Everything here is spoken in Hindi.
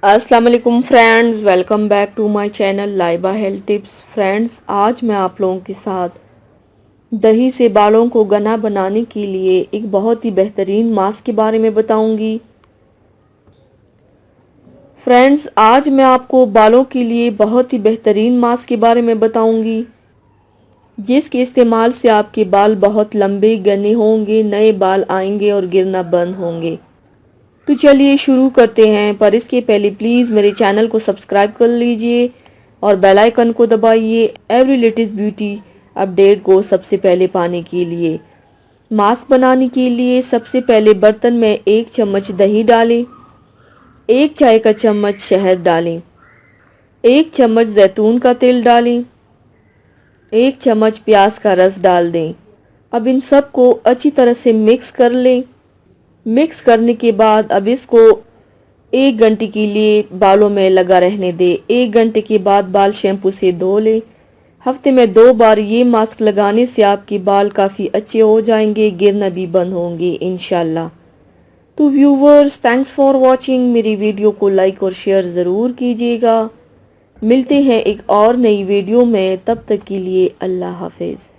अस्सलाम वालेकुम friends, welcome back to my channel Laiba health tips. Friends, आज मैं आप लोगों के साथ दही से बालों को घना बनाने के लिए एक बहुत ही बेहतरीन मास्क के बारे में बताऊंगी। फ्रेंड्स, आज मैं आपको बालों के लिए बहुत ही बेहतरीन मास्क के बारे में बताऊंगी, जिसके इस्तेमाल से आपके बाल बहुत लंबे घने होंगे, नए बाल आएंगे और गिरना बंद होंगे। तो चलिए शुरू करते हैं, पर इसके पहले प्लीज़ मेरे चैनल को सब्सक्राइब कर लीजिए और बेल आइकन को दबाइए एवरी लेटेस्ट ब्यूटी अपडेट को सबसे पहले पाने के लिए। मास्क बनाने के लिए सबसे पहले बर्तन में 1 चम्मच दही डालें, 1 चाय का चम्मच शहद डालें, 1 चम्मच जैतून का तेल डालें, 1 चम्मच प्याज का रस डाल दें। अब इन सब को अच्छी तरह से मिक्स कर लें। मिक्स करने के बाद अब इसको 1 घंटे के लिए बालों में लगा रहने दें। 1 घंटे के बाद बाल शैम्पू से धो लें। हफ्ते में 2 बार ये मास्क लगाने से आपके बाल काफ़ी अच्छे हो जाएंगे, गिरना भी बंद होंगे इंशाल्लाह। तो व्यूवर्स, थैंक्स फॉर वॉचिंग। मेरी वीडियो को लाइक और शेयर ज़रूर कीजिएगा। मिलते हैं एक और नई वीडियो में, तब तक के लिए अल्लाह हाफिज़।